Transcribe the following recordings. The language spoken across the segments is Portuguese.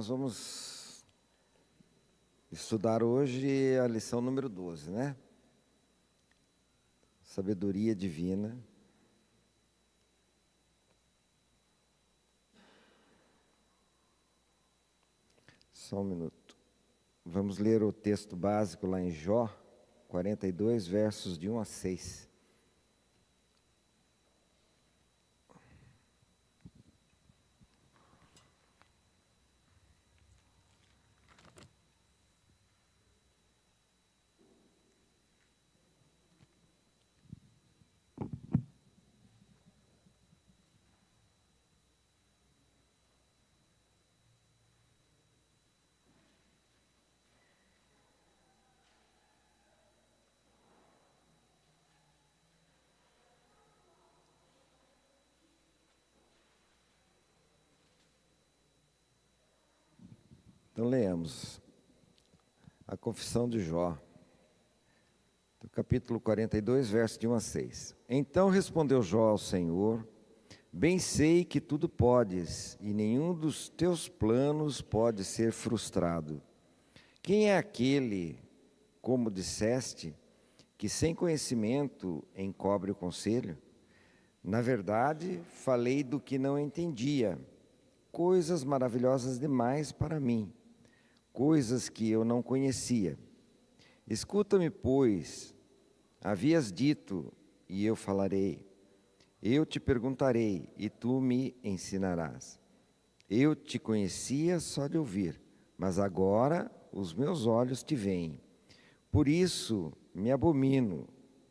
Nós vamos estudar hoje a lição número 12, né? Sabedoria divina. Só um minuto. Vamos ler o texto básico lá em Jó 42, versos de 1 a 6. Então, leamos a confissão de Jó, do capítulo 42, verso de 1 a 6. Então respondeu Jó ao Senhor: bem sei que tudo podes, e nenhum dos teus planos pode ser frustrado. Quem é aquele, como disseste, que sem conhecimento encobre o conselho? Na verdade, falei do que não entendia, coisas maravilhosas demais para mim, coisas que eu não conhecia. Escuta-me, pois, havias dito, e eu falarei. Eu te perguntarei, e tu me ensinarás. Eu te conhecia só de ouvir, mas agora os meus olhos te veem. Por isso me abomino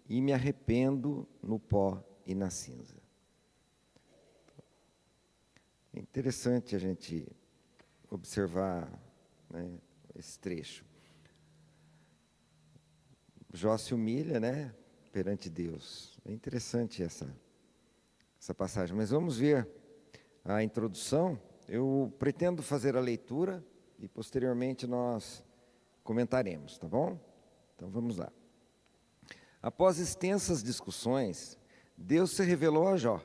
e me arrependo no pó e na cinza. É interessante a gente observar, né, esse trecho. Jó se humilha, né, perante Deus. É interessante essa passagem, mas vamos ver a introdução. Eu pretendo fazer a leitura e posteriormente nós comentaremos, tá bom? Então vamos lá. Após extensas discussões, Deus se revelou a Jó.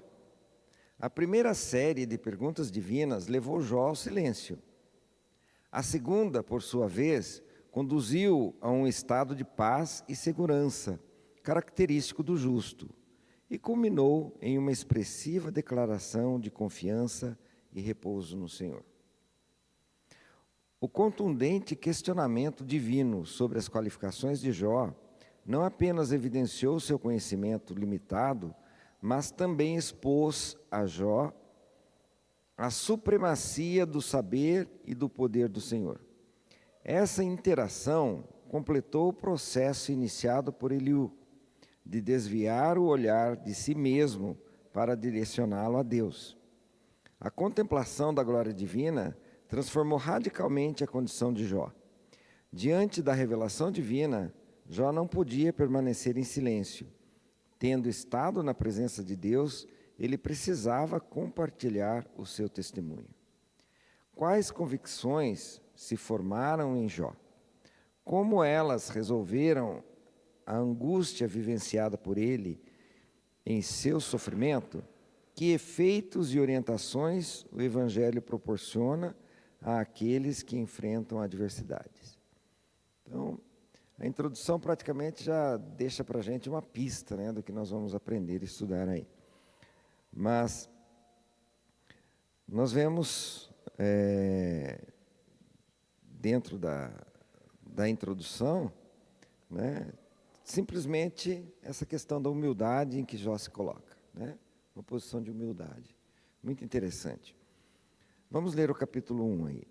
A primeira série de perguntas divinas levou Jó ao silêncio. A segunda, por sua vez, conduziu a um estado de paz e segurança, característico do justo, e culminou em uma expressiva declaração de confiança e repouso no Senhor. O contundente questionamento divino sobre as qualificações de Jó não apenas evidenciou seu conhecimento limitado, mas também expôs a Jó a supremacia do saber e do poder do Senhor. Essa interação completou o processo iniciado por Eliú, de desviar o olhar de si mesmo para direcioná-lo a Deus. A contemplação da glória divina transformou radicalmente a condição de Jó. Diante da revelação divina, Jó não podia permanecer em silêncio. Tendo estado na presença de Deus, ele precisava compartilhar o seu testemunho. Quais convicções se formaram em Jó? Como elas resolveram a angústia vivenciada por ele em seu sofrimento? Que efeitos e orientações o Evangelho proporciona àqueles que enfrentam adversidades? Então, a introdução praticamente já deixa para a gente uma pista, né, do que nós vamos aprender e estudar aí. Mas nós vemos dentro da introdução, né, simplesmente essa questão da humildade em que Jó se coloca, né, uma posição de humildade. Muito interessante. Vamos ler o capítulo 1 aí.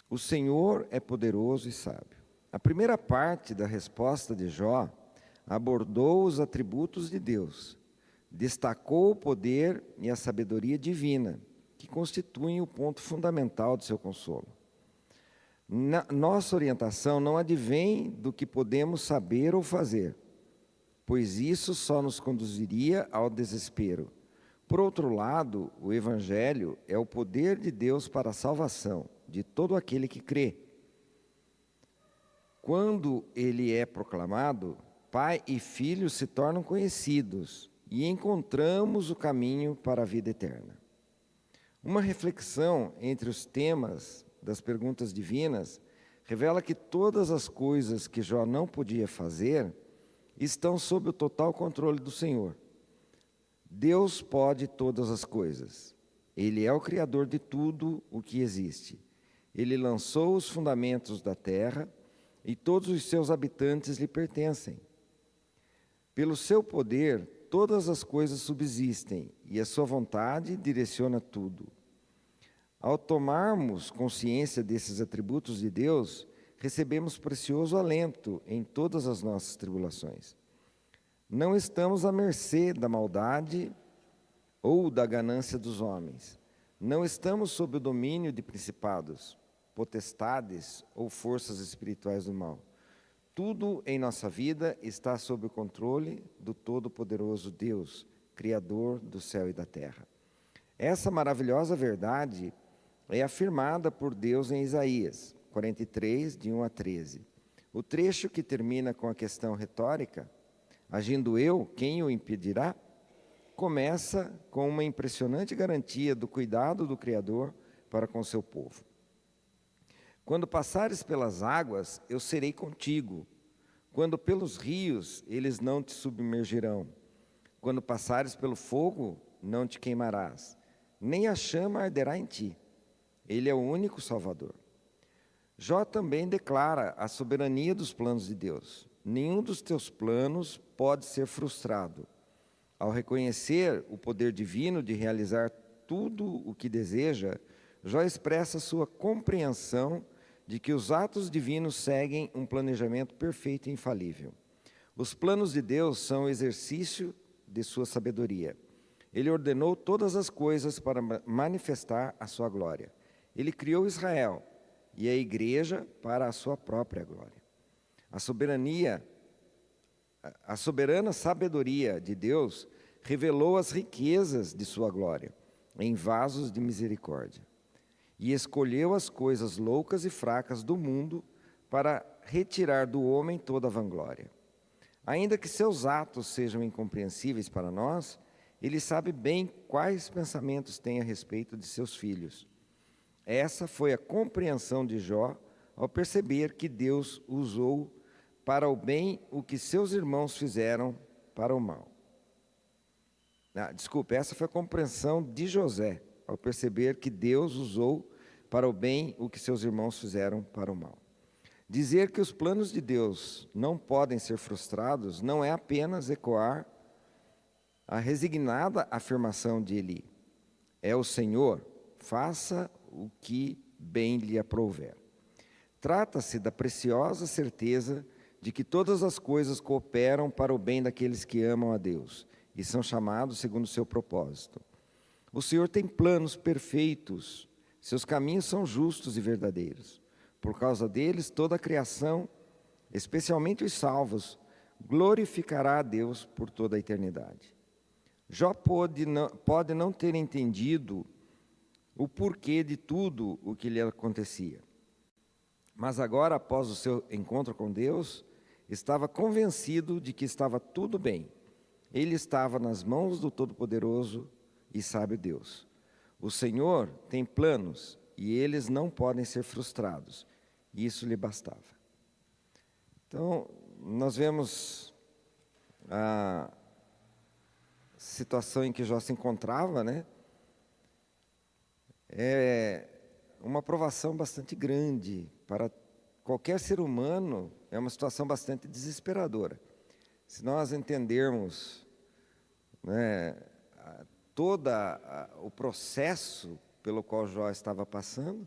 O Senhor é poderoso e sábio. A primeira parte da resposta de Jó abordou os atributos de Deus. Destacou o poder e a sabedoria divina, que constituem o ponto fundamental do seu consolo. Nossa orientação não advém do que podemos saber ou fazer, pois isso só nos conduziria ao desespero. Por outro lado, o Evangelho é o poder de Deus para a salvação de todo aquele que crê. Quando ele é proclamado, Pai e Filho se tornam conhecidos e encontramos o caminho para a vida eterna. Uma reflexão entre os temas das perguntas divinas revela que todas as coisas que Jó não podia fazer estão sob o total controle do Senhor. Deus pode todas as coisas. Ele é o Criador de tudo o que existe. Ele lançou os fundamentos da terra e todos os seus habitantes lhe pertencem. Pelo seu poder, todas as coisas subsistem e a sua vontade direciona tudo. Ao tomarmos consciência desses atributos de Deus, recebemos precioso alento em todas as nossas tribulações. Não estamos à mercê da maldade ou da ganância dos homens. Não estamos sob o domínio de principados, potestades ou forças espirituais do mal. Tudo em nossa vida está sob o controle do Todo-Poderoso Deus, Criador do céu e da terra. Essa maravilhosa verdade é afirmada por Deus em Isaías 43, de 1 a 13. O trecho que termina com a questão retórica, agindo eu, quem o impedirá? Começa com uma impressionante garantia do cuidado do Criador para com seu povo. Quando passares pelas águas, eu serei contigo. Quando pelos rios, eles não te submergirão. Quando passares pelo fogo, não te queimarás, nem a chama arderá em ti. Ele é o único Salvador. Jó também declara a soberania dos planos de Deus. Nenhum dos teus planos pode ser frustrado. Ao reconhecer o poder divino de realizar tudo o que deseja, Jó expressa sua compreensão de que os atos divinos seguem um planejamento perfeito e infalível. Os planos de Deus são o exercício de sua sabedoria. Ele ordenou todas as coisas para manifestar a sua glória. Ele criou Israel e a igreja para a sua própria glória. A soberana sabedoria de Deus revelou as riquezas de sua glória em vasos de misericórdia. E escolheu as coisas loucas e fracas do mundo para retirar do homem toda a vanglória. Ainda que seus atos sejam incompreensíveis para nós, ele sabe bem quais pensamentos tem a respeito de seus filhos. Essa foi a compreensão de Jó ao perceber que Deus usou para o bem o que seus irmãos fizeram para o mal. Essa foi a compreensão de José ao perceber que Deus usou para o bem o que seus irmãos fizeram para o mal. Dizer que os planos de Deus não podem ser frustrados não é apenas ecoar a resignada afirmação de Eli: é o Senhor, faça o que bem lhe aprouver. Trata-se da preciosa certeza de que todas as coisas cooperam para o bem daqueles que amam a Deus e são chamados segundo o seu propósito. O Senhor tem planos perfeitos, seus caminhos são justos e verdadeiros. Por causa deles, toda a criação, especialmente os salvos, glorificará a Deus por toda a eternidade. Jó pode não ter entendido o porquê de tudo o que lhe acontecia. Mas agora, após o seu encontro com Deus, estava convencido de que estava tudo bem. Ele estava nas mãos do Todo-Poderoso e sábio Deus. O Senhor tem planos e eles não podem ser frustrados. Isso lhe bastava. Então, nós vemos a situação em que Jó se encontrava, né? É uma provação bastante grande para qualquer ser humano, é uma situação bastante desesperadora. Se nós entendermos, né, todo o processo pelo qual Jó estava passando,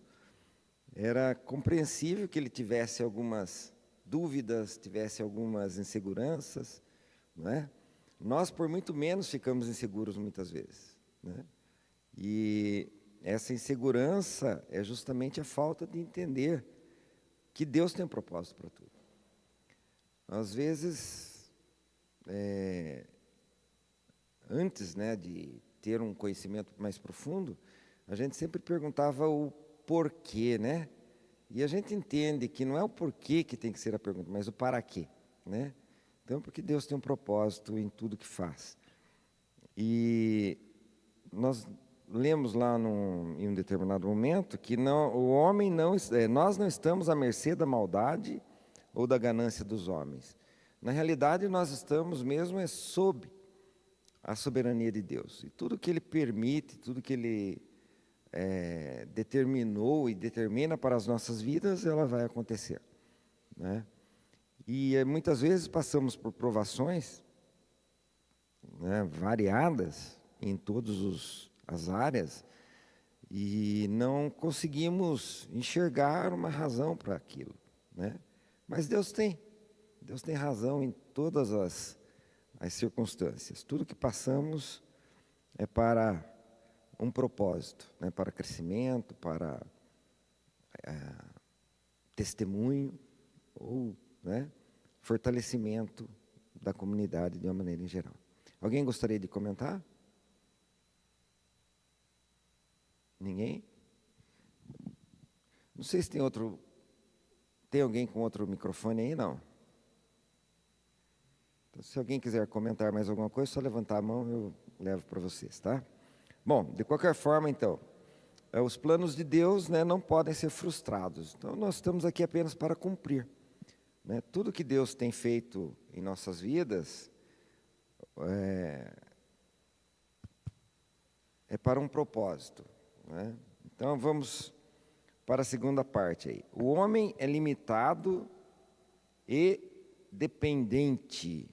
era compreensível que ele tivesse algumas dúvidas, tivesse algumas inseguranças, não é? Nós, por muito menos, ficamos inseguros muitas vezes, né? E essa insegurança é justamente a falta de entender que Deus tem um propósito para tudo. Às vezes, antes, né, de ter um conhecimento mais profundo, a gente sempre perguntava o porquê, né? E a gente entende que não é o porquê que tem que ser a pergunta, mas o para quê, né? Então, porque Deus tem um propósito em tudo que faz. E nós lemos lá em um determinado momento que o homem nós não estamos à mercê da maldade ou da ganância dos homens. Na realidade, nós estamos mesmo sob a soberania de Deus. E tudo que Ele permite, tudo que Ele determinou e determina para as nossas vidas, ela vai acontecer, né? E muitas vezes passamos por provações, né, variadas em todas as áreas, e não conseguimos enxergar uma razão para aquilo, né? Mas Deus tem razão em todas as circunstâncias. Tudo que passamos é para um propósito, né? Para crescimento, para testemunho ou, né, fortalecimento da comunidade de uma maneira em geral. Alguém gostaria de comentar? Ninguém? Não sei se tem alguém com outro microfone aí, não? Então, se alguém quiser comentar mais alguma coisa, é só levantar a mão, eu levo para vocês, tá? Bom, de qualquer forma, então, os planos de Deus, né, não podem ser frustrados. Então, nós estamos aqui apenas para cumprir, né? Tudo que Deus tem feito em nossas vidas é para um propósito, né? Então, vamos para a segunda parte aí. O homem é limitado e dependente.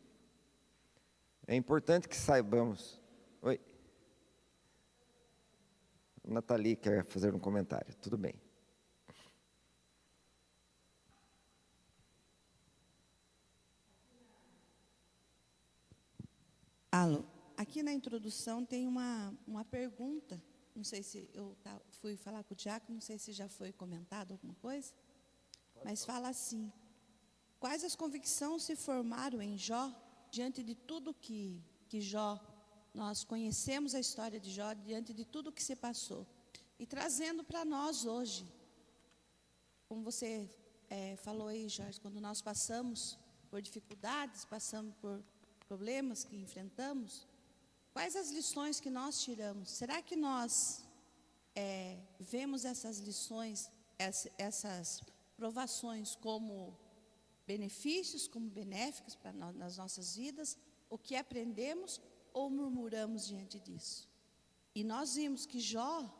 É importante que saibamos. Oi. Nathalie quer fazer um comentário. Tudo bem. Alô, aqui na introdução tem uma pergunta. Não sei se eu fui falar com o Diácono, não sei se já foi comentado alguma coisa, mas fala assim: quais as convicções se formaram em Jó diante de tudo que Jó, nós conhecemos a história de Jó, diante de tudo que se passou, e trazendo para nós hoje, como você falou aí, Jorge, quando nós passamos por dificuldades, passamos por problemas que enfrentamos, quais as lições que nós tiramos? Será que nós vemos essas lições, essas provações como benefícios, como benéficas para nós, nas nossas vidas? O que aprendemos ou murmuramos diante disso? E nós vimos que Jó,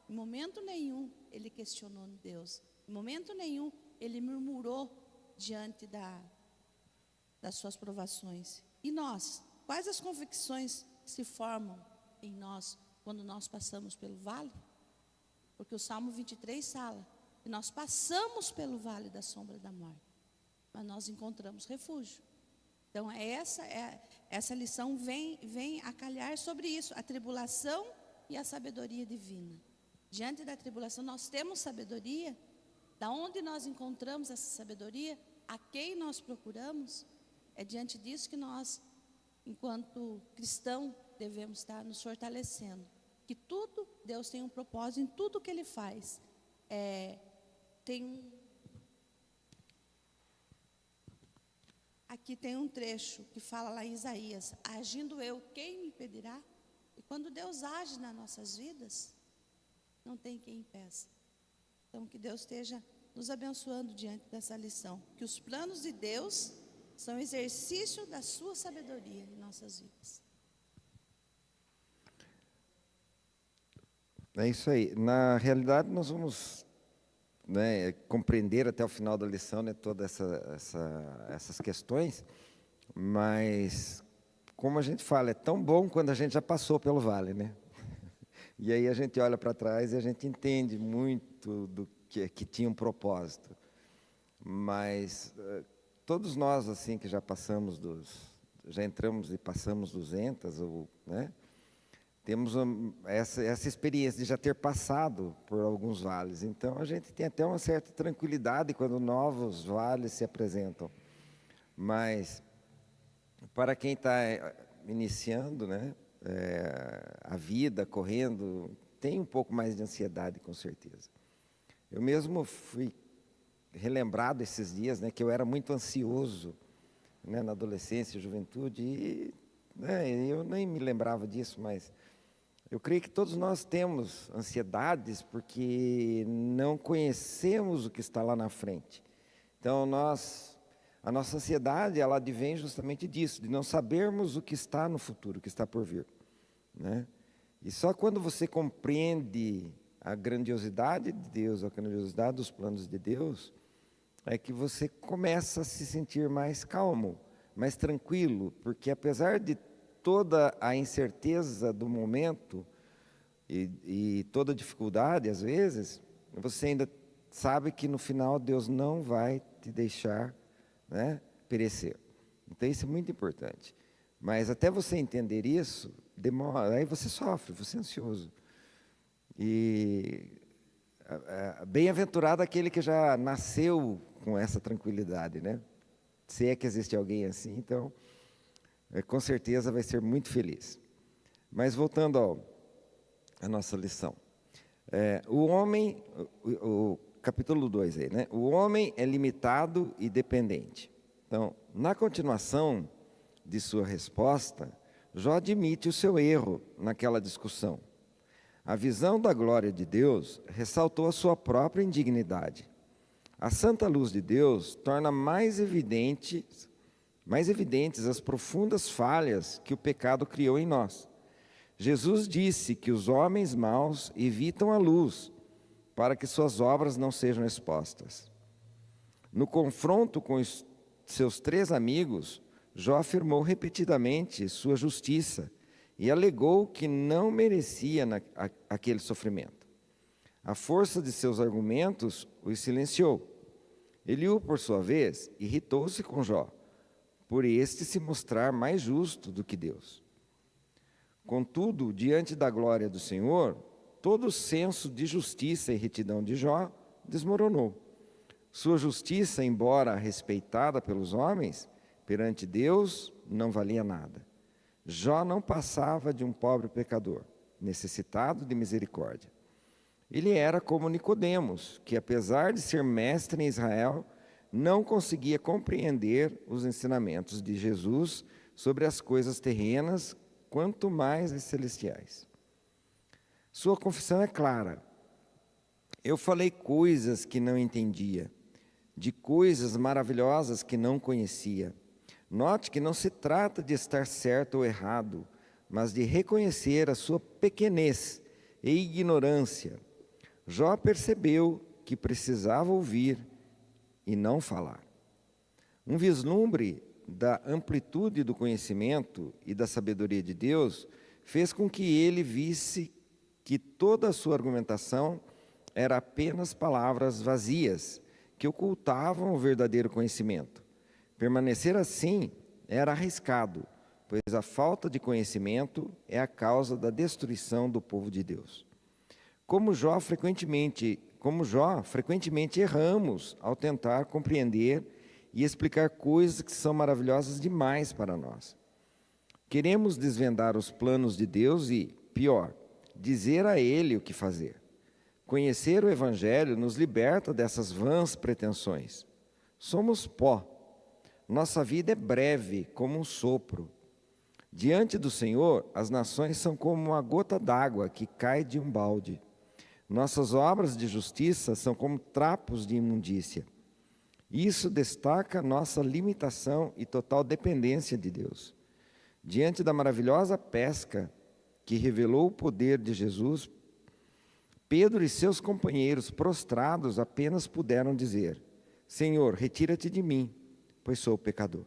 em momento nenhum, ele questionou Deus. Em momento nenhum, ele murmurou diante das suas provações. E nós, quais as convicções se formam em nós quando nós passamos pelo vale? Porque o Salmo 23 fala que nós passamos pelo vale da sombra da morte, mas nós encontramos refúgio. Então, essa lição vem a calhar sobre isso, a tribulação e a sabedoria divina. Diante da tribulação, nós temos sabedoria. Da onde nós encontramos essa sabedoria? A quem nós procuramos? É diante disso que nós, enquanto cristão, devemos estar nos fortalecendo. Que tudo, Deus tem um propósito em tudo que Ele faz. Aqui tem um trecho que fala lá em Isaías: agindo eu, quem me impedirá? E quando Deus age nas nossas vidas, não tem quem impeça. Então, que Deus esteja nos abençoando diante dessa lição. Que os planos de Deus são exercício da sua sabedoria em nossas vidas. É isso aí. Na realidade, nós vamos, né, compreender até o final da lição, né, todas essas questões, mas, como a gente fala, é tão bom quando a gente já passou pelo vale, né? E aí a gente olha para trás e a gente entende muito do que tinha um propósito. Mas todos nós, assim, que já passamos já entramos e passamos 200, né? Temos essa experiência de já ter passado por alguns vales. Então, a gente tem até uma certa tranquilidade quando novos vales se apresentam. Mas, para quem está iniciando, né, a vida, correndo, tem um pouco mais de ansiedade, com certeza. Eu mesmo fui relembrado esses dias, né, que eu era muito ansioso, né, na adolescência e juventude, e, né, eu nem me lembrava disso, mas Eu creio que todos nós temos ansiedades porque não conhecemos o que está lá na frente. Então, a nossa ansiedade, ela advém justamente disso, de não sabermos o que está no futuro, o que está por vir, né? E só quando você compreende a grandiosidade de Deus, a grandiosidade dos planos de Deus, é que você começa a se sentir mais calmo, mais tranquilo, porque apesar de toda a incerteza do momento e toda a dificuldade, às vezes, você ainda sabe que no final Deus não vai te deixar, né, perecer. Então isso é muito importante. Mas até você entender isso, demora, aí você sofre, você é ansioso. E bem-aventurado aquele que já nasceu com essa tranquilidade, né? Se é que existe alguém assim, então, com certeza vai ser muito feliz. Mas voltando à nossa lição. O homem, o capítulo 2 aí, né? O homem é limitado e dependente. Então, na continuação de sua resposta, Jó admite o seu erro naquela discussão. A visão da glória de Deus ressaltou a sua própria indignidade. A santa luz de Deus torna mais evidentes as profundas falhas que o pecado criou em nós. Jesus disse que os homens maus evitam a luz para que suas obras não sejam expostas. No confronto com os seus 3 amigos, Jó afirmou repetidamente sua justiça e alegou que não merecia aquele sofrimento. A força de seus argumentos os silenciou. Eliú, por sua vez, irritou-se com Jó, por este se mostrar mais justo do que Deus. Contudo, diante da glória do Senhor, todo o senso de justiça e retidão de Jó desmoronou. Sua justiça, embora respeitada pelos homens, perante Deus não valia nada. Jó não passava de um pobre pecador, necessitado de misericórdia. Ele era como Nicodemos, que apesar de ser mestre em Israel, não conseguia compreender os ensinamentos de Jesus sobre as coisas terrenas, quanto mais as celestiais. Sua confissão é clara. Eu falei coisas que não entendia, de coisas maravilhosas que não conhecia. Note que não se trata de estar certo ou errado, mas de reconhecer a sua pequenez e ignorância. Jó percebeu que precisava ouvir e não falar. Um vislumbre da amplitude do conhecimento e da sabedoria de Deus fez com que ele visse que toda a sua argumentação era apenas palavras vazias, que ocultavam o verdadeiro conhecimento. Permanecer assim era arriscado, pois a falta de conhecimento é a causa da destruição do povo de Deus. Como Jó, frequentemente erramos ao tentar compreender e explicar coisas que são maravilhosas demais para nós. Queremos desvendar os planos de Deus e, pior, dizer a Ele o que fazer. Conhecer o Evangelho nos liberta dessas vãs pretensões. Somos pó. Nossa vida é breve, como um sopro. Diante do Senhor, as nações são como uma gota d'água que cai de um balde. Nossas obras de justiça são como trapos de imundícia. Isso destaca nossa limitação e total dependência de Deus. Diante da maravilhosa pesca que revelou o poder de Jesus, Pedro e seus companheiros prostrados apenas puderam dizer: Senhor, retira-te de mim, pois sou pecador.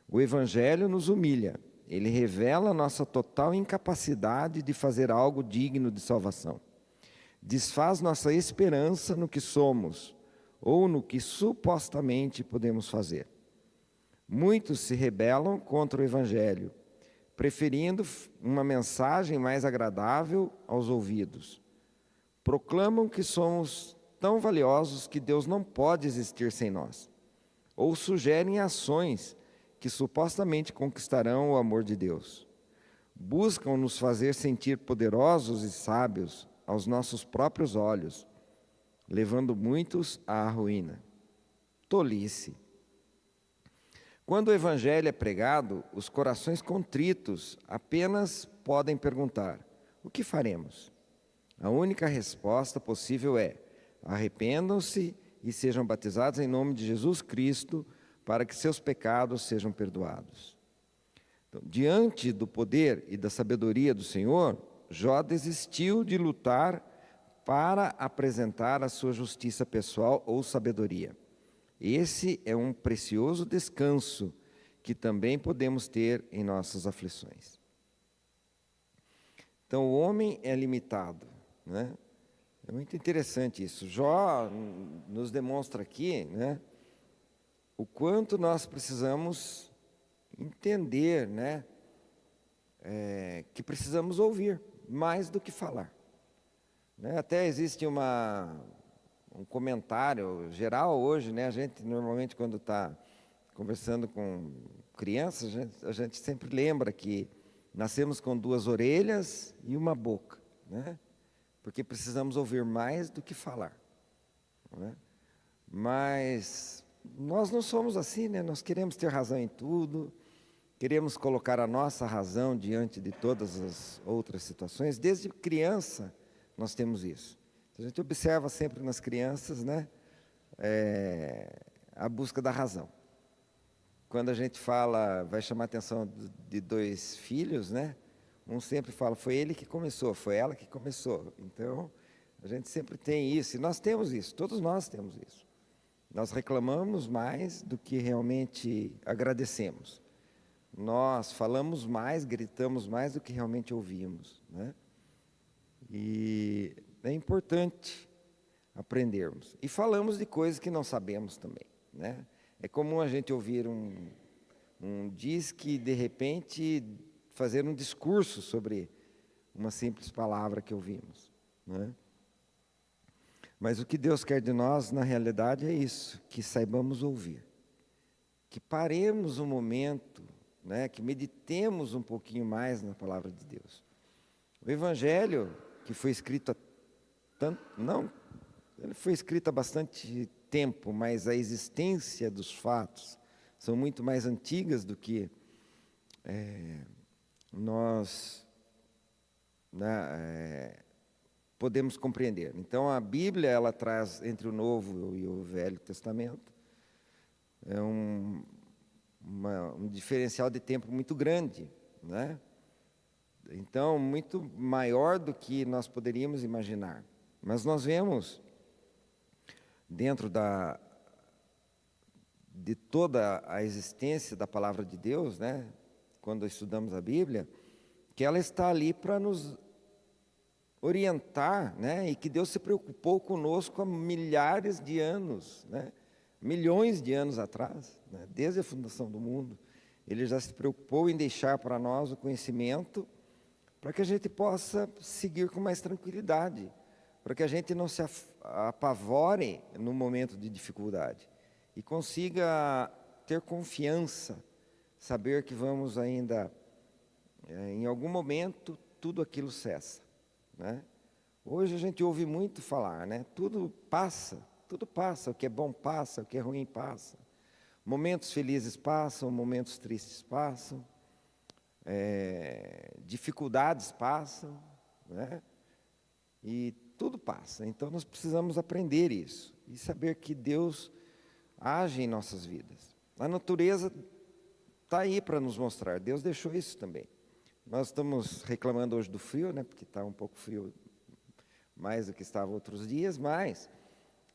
O Evangelho nos humilha. Ele revela nossa total incapacidade de fazer algo digno de salvação. Desfaz nossa esperança no que somos ou no que supostamente podemos fazer. Muitos se rebelam contra o Evangelho, preferindo uma mensagem mais agradável aos ouvidos. Proclamam que somos tão valiosos que Deus não pode existir sem nós. Ou sugerem ações que supostamente conquistarão o amor de Deus. Buscam nos fazer sentir poderosos e sábios aos nossos próprios olhos, levando muitos à ruína. Tolice. Quando o Evangelho é pregado, os corações contritos apenas podem perguntar: o que faremos? A única resposta possível é: arrependam-se e sejam batizados em nome de Jesus Cristo, para que seus pecados sejam perdoados. Então, diante do poder e da sabedoria do Senhor, Jó desistiu de lutar para apresentar a sua justiça pessoal ou sabedoria. Esse é um precioso descanso que também podemos ter em nossas aflições. Então, o homem é limitado, né? É muito interessante isso. Jó nos demonstra aqui, né, o quanto nós precisamos entender, né, que precisamos ouvir mais do que falar. Né? Até existe um comentário geral hoje, né? A gente normalmente quando está conversando com crianças, a gente sempre lembra que nascemos com 2 orelhas e uma boca, né? Porque precisamos ouvir mais do que falar, né? Mas nós não somos assim, né? Nós queremos ter razão em tudo, queremos colocar a nossa razão diante de todas as outras situações. Desde criança nós temos isso. A gente observa sempre nas crianças, né, a busca da razão. Quando a gente fala, vai chamar a atenção de 2 filhos, né? Um sempre fala, foi ele que começou, foi ela que começou. Então, a gente sempre tem isso, e nós temos isso, todos nós temos isso. Nós reclamamos mais do que realmente agradecemos. Nós falamos mais, gritamos mais do que realmente ouvimos, né? E é importante aprendermos. E falamos de coisas que não sabemos também, né? É comum a gente ouvir um disque, de repente, fazer um discurso sobre uma simples palavra que ouvimos, né? Mas o que Deus quer de nós, na realidade, é isso, que saibamos ouvir. Que paremos um momento, né, que meditemos um pouquinho mais na palavra de Deus. O Evangelho, que foi escrito ele foi escrito há bastante tempo, mas a existência dos fatos são muito mais antigas do que nós, né, podemos compreender. Então, a Bíblia, ela traz entre o Novo e o Velho Testamento um diferencial de tempo muito grande, né? Então, muito maior do que nós poderíamos imaginar. Mas nós vemos, dentro de toda a existência da Palavra de Deus, né, quando estudamos a Bíblia, que ela está ali para nos orientar, né, e que Deus se preocupou conosco há milhares de anos, né, milhões de anos atrás, né, desde a fundação do mundo. Ele já se preocupou em deixar para nós o conhecimento para que a gente possa seguir com mais tranquilidade, para que a gente não se apavore no momento de dificuldade e consiga ter confiança, saber que vamos ainda, em algum momento, tudo aquilo cessa, né? Hoje a gente ouve muito falar, né? Tudo passa, o que é bom passa, o que é ruim passa. Momentos felizes passam, momentos tristes passam, dificuldades passam, né? E tudo passa. Então nós precisamos aprender isso e saber que Deus age em nossas vidas. A natureza está aí para nos mostrar. Deus deixou isso também. Nós estamos reclamando hoje do frio, né? Porque está um pouco frio mais do que estava outros dias, mas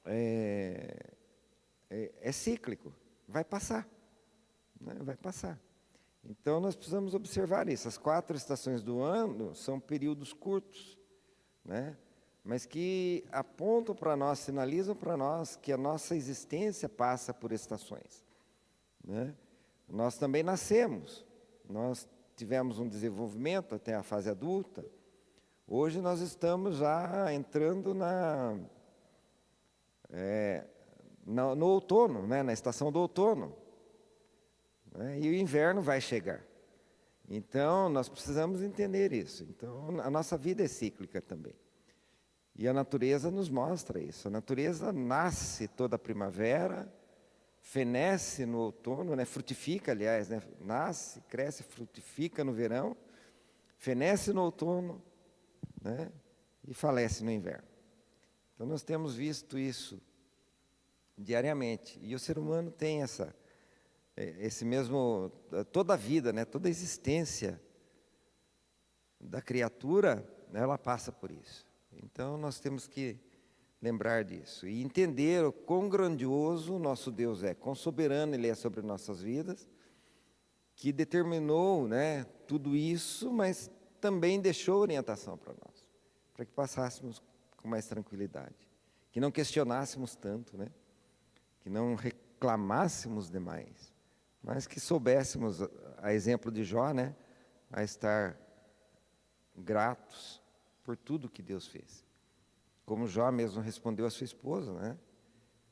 é cíclico, vai passar, né? Vai passar. Então nós precisamos observar isso. As 4 estações do ano são períodos curtos, né? Mas que apontam para nós, sinalizam para nós que a nossa existência passa por estações, né? Nós também nascemos, nós tivemos um desenvolvimento até a fase adulta. Hoje nós estamos já entrando no outono, né? Na estação do outono, né? E o inverno vai chegar. Então nós precisamos entender isso. Então a nossa vida é cíclica também. E a natureza nos mostra isso. A natureza nasce toda a primavera, fenece no outono, né? Frutifica, aliás, né? Nasce, cresce, frutifica no verão, fenece no outono, né? E falece no inverno. Então nós temos visto isso diariamente. E o ser humano tem esse mesmo, toda a vida, né? Toda a existência da criatura, né? Ela passa por isso. Então nós temos que lembrar disso e entender o quão grandioso o nosso Deus é, quão soberano Ele é sobre nossas vidas, que determinou, né, tudo isso, mas também deixou orientação para nós, para que passássemos com mais tranquilidade, que não questionássemos tanto, né, que não reclamássemos demais, mas que soubéssemos, a exemplo de Jó, né, a estar gratos por tudo que Deus fez. Como Jó mesmo respondeu à sua esposa, né?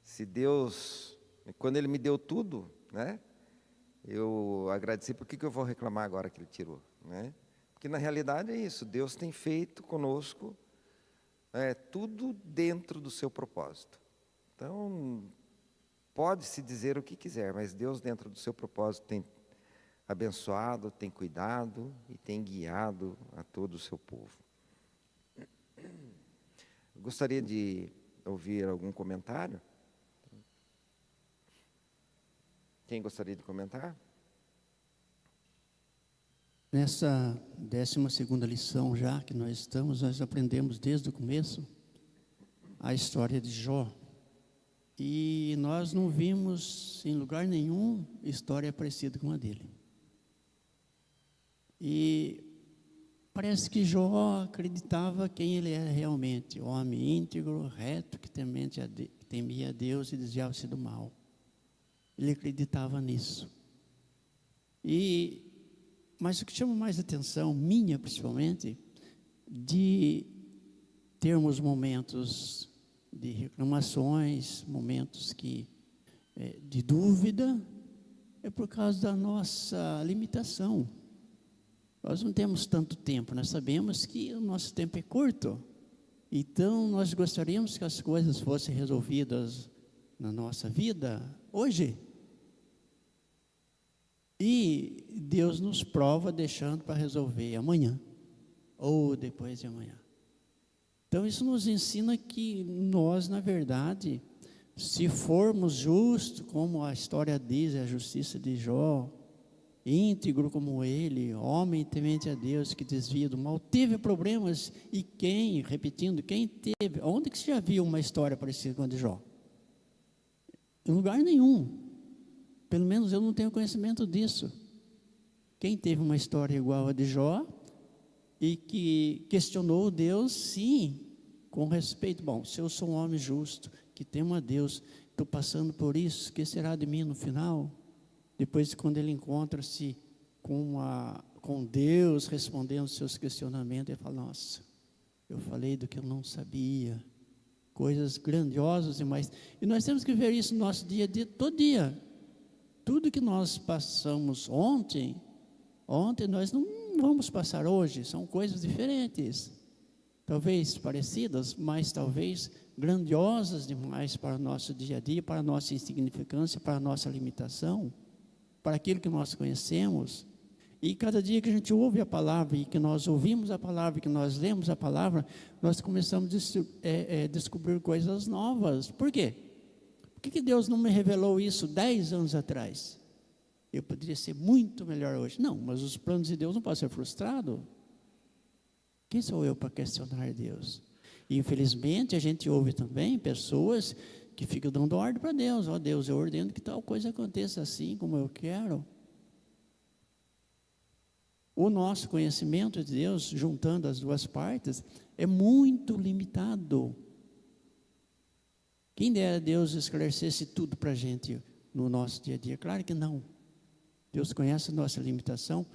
Se Deus, quando Ele me deu tudo, né? Eu agradeci, por que eu vou reclamar agora que Ele tirou, né? Porque na realidade é isso, Deus tem feito conosco tudo dentro do seu propósito. Então, pode-se dizer o que quiser, mas Deus dentro do seu propósito tem abençoado, tem cuidado e tem guiado a todo o seu povo. Gostaria de ouvir algum comentário? Quem gostaria de comentar? Nessa 12ª lição já que nós aprendemos desde o começo a história de Jó. E nós não vimos em lugar nenhum história parecida com a dele. E parece que Jó acreditava quem ele era realmente, homem íntegro, reto, que temia a Deus e desviava-se do mal. Ele acreditava nisso. Mas o que chama mais atenção, minha principalmente, de termos momentos de reclamações, momentos de dúvida, é por causa da nossa limitação. Nós não temos tanto tempo, nós sabemos que o nosso tempo é curto. Então, nós gostaríamos que as coisas fossem resolvidas na nossa vida hoje. E Deus nos prova deixando para resolver amanhã, ou depois de amanhã. Então, isso nos ensina que nós, na verdade, se formos justos, como a história diz, a justiça de Jó, íntegro como ele, homem temente a Deus, que desvia do mal, teve problemas, e quem teve, onde que você já viu uma história parecida com a de Jó? Em lugar nenhum, pelo menos eu não tenho conhecimento disso. Quem teve uma história igual a de Jó, e que questionou Deus, sim, com respeito, bom, se eu sou um homem justo, que temo a Deus, estou passando por isso, que será de mim no final? Depois, quando ele encontra-se com Deus, respondendo seus questionamentos, ele fala, nossa, eu falei do que eu não sabia, coisas grandiosas demais. E nós temos que ver isso no nosso dia a dia, todo dia. Tudo que nós passamos ontem nós não vamos passar hoje, são coisas diferentes. Talvez parecidas, mas talvez grandiosas demais para o nosso dia a dia, para a nossa insignificância, para a nossa limitação, para aquilo que nós conhecemos. E cada dia que a gente ouve a palavra, e que nós ouvimos a palavra, e que nós lemos a palavra, nós começamos a descobrir coisas novas. Por quê? Por que Deus não me revelou isso 10 anos atrás? Eu poderia ser muito melhor hoje. Não, mas os planos de Deus não podem ser frustrados. Quem sou eu para questionar Deus? E infelizmente a gente ouve também pessoas que ficam dando ordem para Deus. Ó Deus, eu ordeno que tal coisa aconteça assim como eu quero. O nosso conhecimento de Deus, juntando as duas partes, é muito limitado. Quem dera Deus esclarecesse tudo para a gente no nosso dia a dia? Claro que não. Deus conhece a nossa limitação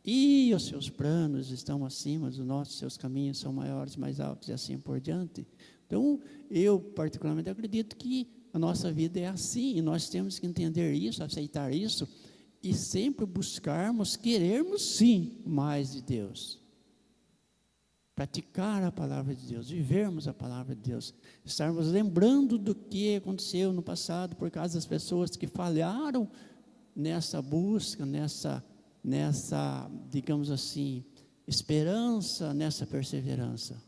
e os seus planos estão acima dos nossos, seus caminhos são maiores, mais altos e assim por diante. Então, eu particularmente acredito que a nossa vida é assim, e nós temos que entender isso, aceitar isso, e sempre buscarmos, querermos sim mais de Deus. Praticar a palavra de Deus, vivermos a palavra de Deus, estarmos lembrando do que aconteceu no passado, por causa das pessoas que falharam nessa busca, nessa, digamos assim, esperança, nessa perseverança.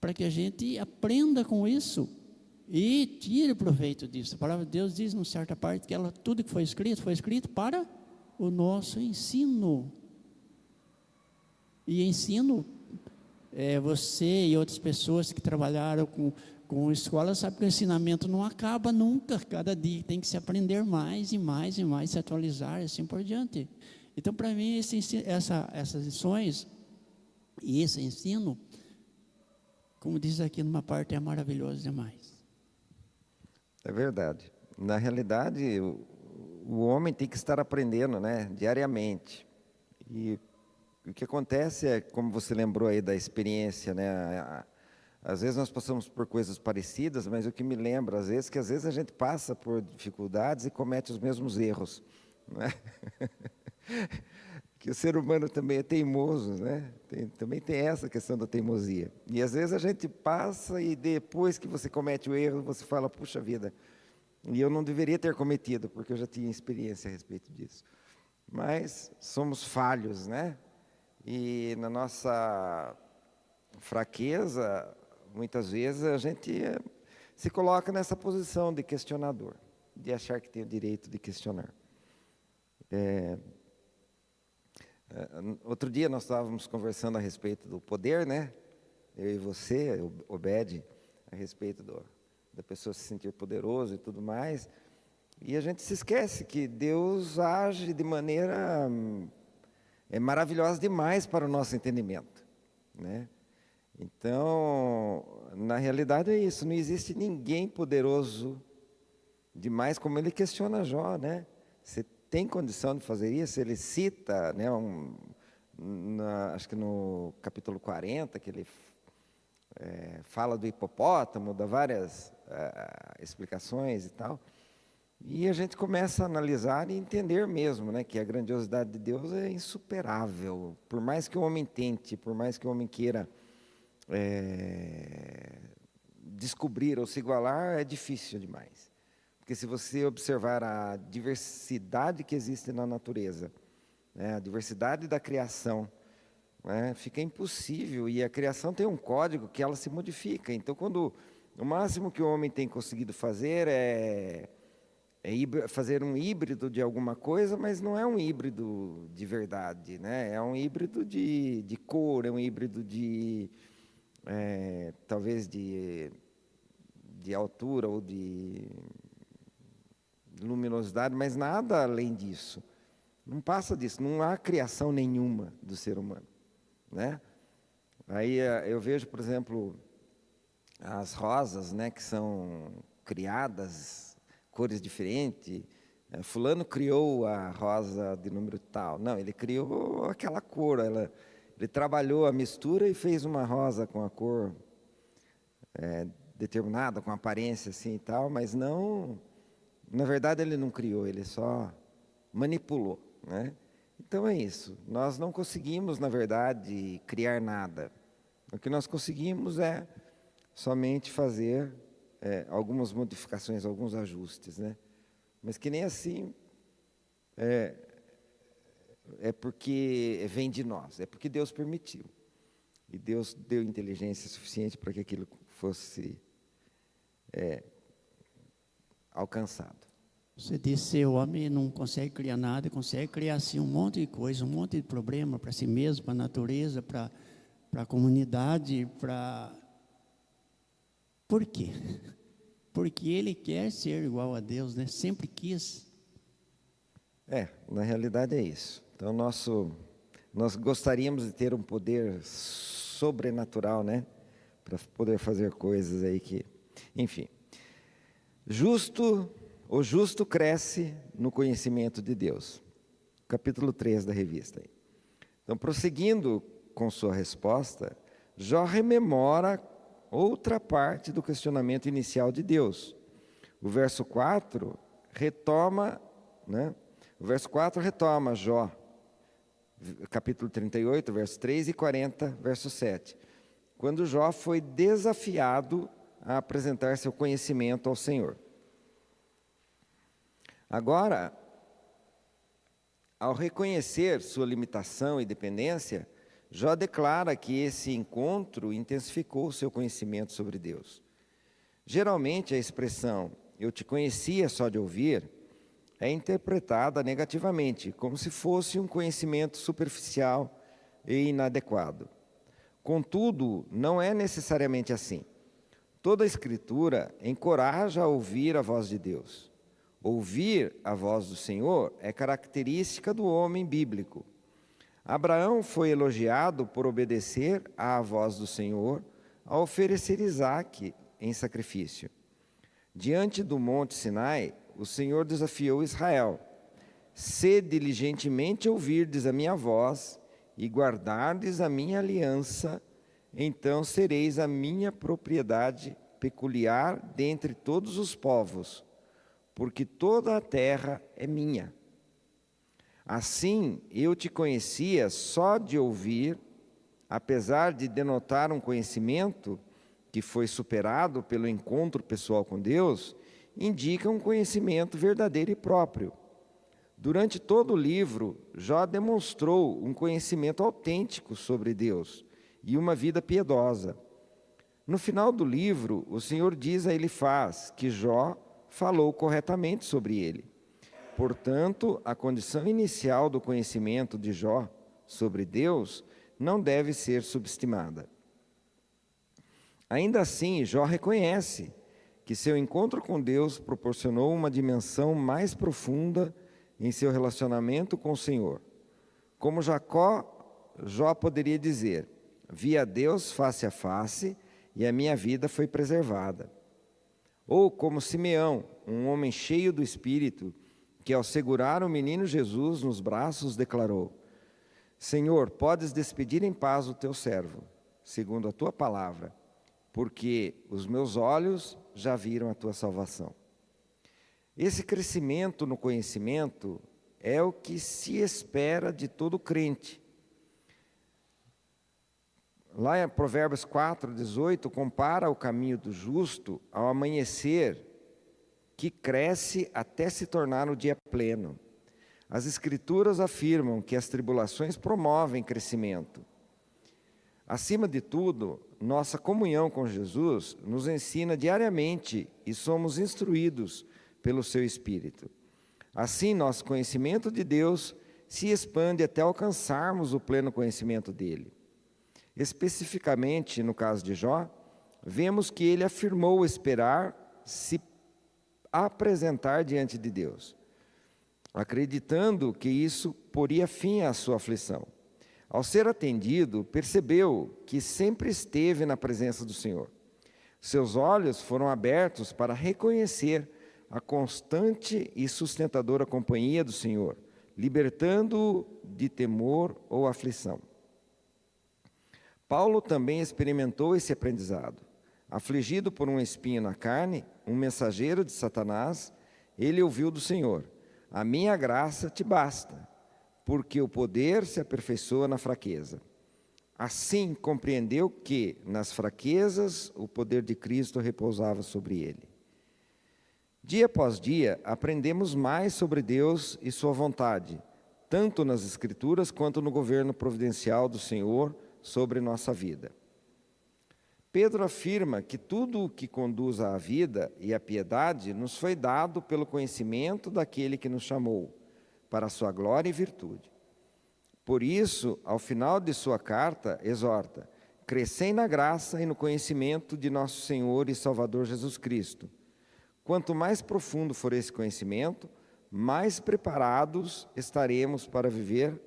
para que a gente aprenda com isso e tire proveito disso. A palavra de Deus diz, em certa parte, que tudo que foi escrito para o nosso ensino. E ensino, você e outras pessoas que trabalharam com escola, sabe que o ensinamento não acaba nunca. Cada dia tem que se aprender mais e mais e mais, se atualizar e assim por diante. Então, para mim, essas lições e esse ensino, como diz aqui numa parte, é maravilhoso demais. É verdade. Na realidade, o homem tem que estar aprendendo, né, diariamente. E o que acontece é, como você lembrou aí da experiência, né, às vezes nós passamos por coisas parecidas, mas o que me lembra, às vezes a gente passa por dificuldades e comete os mesmos erros, não é? Que o ser humano também é teimoso, né? Também tem essa questão da teimosia. E às vezes a gente passa e depois que você comete o erro, você fala, puxa vida, e eu não deveria ter cometido, porque eu já tinha experiência a respeito disso. Mas somos falhos, né? E na nossa fraqueza, muitas vezes a gente se coloca nessa posição de questionador, de achar que tem o direito de questionar. Outro dia nós estávamos conversando a respeito do poder, né? Eu e você, Obed, a respeito da pessoa se sentir poderoso e tudo mais. E a gente se esquece que Deus age de maneira maravilhosa demais para o nosso entendimento, né? Então, na realidade é isso, não existe ninguém poderoso demais, como ele questiona Jó, né? Você tem condição de fazer isso? Ele cita, né, acho que no capítulo 40, que ele fala do hipopótamo, dá várias explicações e tal. E a gente começa a analisar e entender mesmo, né, que a grandiosidade de Deus é insuperável. Por mais que o homem tente, por mais que o homem queira descobrir ou se igualar, é difícil demais. Porque se você observar a diversidade que existe na natureza, né, a diversidade da criação, né, fica impossível. E a criação tem um código que ela se modifica. Então, o máximo que o homem tem conseguido fazer é fazer um híbrido de alguma coisa, mas não é um híbrido de verdade, né? É um híbrido de cor, é um híbrido talvez de altura ou de luminosidade, mas nada além disso. Não passa disso, não há criação nenhuma do ser humano, né? Aí eu vejo, por exemplo, as rosas, né, que são criadas, cores diferentes. Fulano criou a rosa de número tal. Não, ele criou aquela cor, ele trabalhou a mistura e fez uma rosa com a cor determinada, com aparência assim e tal, mas não, na verdade ele não criou, ele só manipulou, né? Então é isso, nós não conseguimos, na verdade, criar nada. O que nós conseguimos é somente fazer algumas modificações, alguns ajustes, né? Mas que nem assim é porque vem de nós, é porque Deus permitiu. E Deus deu inteligência suficiente para que aquilo fosse alcançado. Você disse, o homem não consegue criar nada, consegue criar assim um monte de coisa, um monte de problema para si mesmo, para a natureza, para a comunidade, Por quê? Porque ele quer ser igual a Deus, né? Sempre quis. Na realidade é isso. Então, nós gostaríamos de ter um poder sobrenatural, né? Para poder fazer coisas aí que... Enfim. O justo cresce no conhecimento de Deus. Capítulo 3 da revista. Então, prosseguindo com sua resposta, Jó rememora outra parte do questionamento inicial de Deus. O verso 4 retoma, né? O verso 4 retoma Jó, capítulo 38, verso 3 e 40, verso 7. Quando Jó foi desafiado a apresentar seu conhecimento ao Senhor. Agora, ao reconhecer sua limitação e dependência, Jó declara que esse encontro intensificou o seu conhecimento sobre Deus. Geralmente, a expressão "eu te conhecia só de ouvir" é interpretada negativamente, como se fosse um conhecimento superficial e inadequado. Contudo, não é necessariamente assim. Toda a Escritura encoraja a ouvir a voz de Deus. Ouvir a voz do Senhor é característica do homem bíblico. Abraão foi elogiado por obedecer à voz do Senhor ao oferecer Isaque em sacrifício. Diante do monte Sinai, o Senhor desafiou Israel: "Se diligentemente ouvirdes a minha voz e guardardes a minha aliança, então sereis a minha propriedade peculiar dentre todos os povos, porque toda a terra é minha. Assim, eu te conhecia só de ouvir, apesar de denotar um conhecimento que foi superado pelo encontro pessoal com Deus, indica um conhecimento verdadeiro e próprio. Durante todo o livro, Jó demonstrou um conhecimento autêntico sobre Deus e uma vida piedosa. No final do livro, o Senhor diz a Elifaz que Jó falou corretamente sobre ele. Portanto, a condição inicial do conhecimento de Jó sobre Deus não deve ser subestimada. Ainda assim, Jó reconhece que seu encontro com Deus proporcionou uma dimensão mais profunda em seu relacionamento com o Senhor. Como Jacó, Jó poderia dizer: "Vi a Deus face a face e a minha vida foi preservada." Ou como Simeão, um homem cheio do Espírito, que ao segurar o menino Jesus nos braços declarou: "Senhor, podes despedir em paz o teu servo, segundo a tua palavra, porque os meus olhos já viram a tua salvação." Esse crescimento no conhecimento é o que se espera de todo crente. Lá em Provérbios 4:18, compara o caminho do justo ao amanhecer, que cresce até se tornar o dia pleno. As Escrituras afirmam que as tribulações promovem crescimento. Acima de tudo, nossa comunhão com Jesus nos ensina diariamente e somos instruídos pelo seu Espírito. Assim, nosso conhecimento de Deus se expande até alcançarmos o pleno conhecimento dele. Especificamente, no caso de Jó, vemos que ele afirmou esperar se apresentar diante de Deus, acreditando que isso poria fim à sua aflição. Ao ser atendido, percebeu que sempre esteve na presença do Senhor. Seus olhos foram abertos para reconhecer a constante e sustentadora companhia do Senhor, libertando-o de temor ou aflição. Paulo também experimentou esse aprendizado. Afligido por um espinho na carne, um mensageiro de Satanás, ele ouviu do Senhor: "A minha graça te basta, porque o poder se aperfeiçoa na fraqueza." Assim compreendeu que, nas fraquezas, o poder de Cristo repousava sobre ele. Dia após dia, aprendemos mais sobre Deus e sua vontade, tanto nas Escrituras quanto no governo providencial do Senhor sobre nossa vida. Pedro afirma que tudo o que conduz à vida e à piedade nos foi dado pelo conhecimento daquele que nos chamou, para a sua glória e virtude. Por isso, ao final de sua carta, exorta: "Crescei na graça e no conhecimento de nosso Senhor e Salvador Jesus Cristo." Quanto mais profundo for esse conhecimento, mais preparados estaremos para viver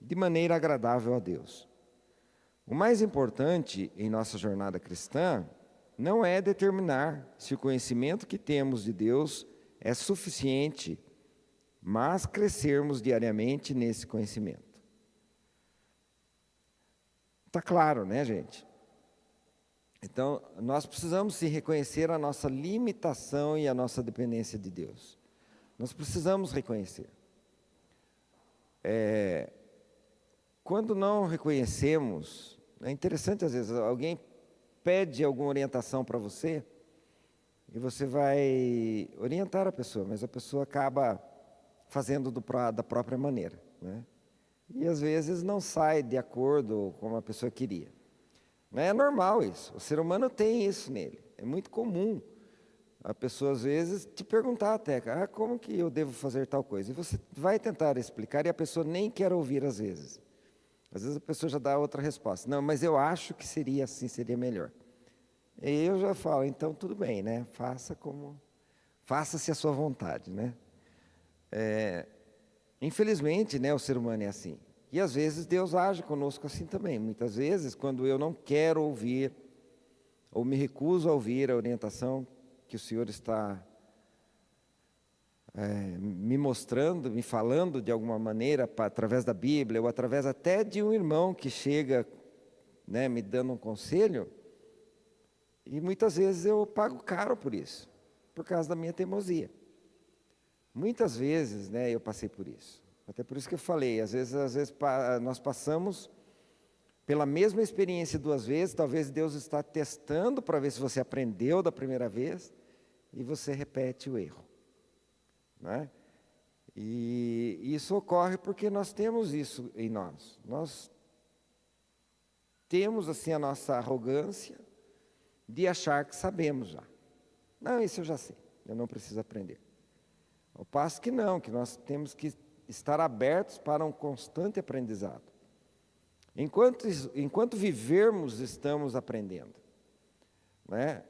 de maneira agradável a Deus. O mais importante em nossa jornada cristã não é determinar se o conhecimento que temos de Deus é suficiente, mas crescermos diariamente nesse conhecimento. Está claro, né, gente? Então, nós precisamos sim reconhecer a nossa limitação e a nossa dependência de Deus. Nós precisamos reconhecer. Quando não reconhecemos, é interessante às vezes, alguém pede alguma orientação para você, e você vai orientar a pessoa, mas a pessoa acaba fazendo da própria maneira, né? e às vezes não sai de acordo com a pessoa queria. Não é normal isso, o ser humano tem isso nele, é muito comum. A pessoa às vezes te perguntar até, como que eu devo fazer tal coisa? E você vai tentar explicar e a pessoa nem quer ouvir às vezes. Às vezes a pessoa já dá outra resposta. Não, mas eu acho que seria assim, seria melhor. E eu já falo, então tudo bem, né? Faça-se a sua vontade, né? Infelizmente, né, o ser humano é assim. E às vezes Deus age conosco assim também. Muitas vezes, quando eu não quero ouvir, ou me recuso a ouvir a orientação que o Senhor está me mostrando, me falando de alguma maneira, através da Bíblia, ou através até de um irmão que chega, né, me dando um conselho, e muitas vezes eu pago caro por isso, por causa da minha teimosia. Muitas vezes, né, eu passei por isso. Até por isso que eu falei, às vezes nós passamos pela mesma experiência 2 vezes, talvez Deus está testando para ver se você aprendeu da primeira vez, e você repete o erro. Né? E isso ocorre porque nós temos isso em nós. Nós temos assim a nossa arrogância de achar que sabemos já. Não, isso eu já sei, eu não preciso aprender. Ao passo que não, que nós temos que estar abertos para um constante aprendizado. Enquanto vivermos, estamos aprendendo. Né?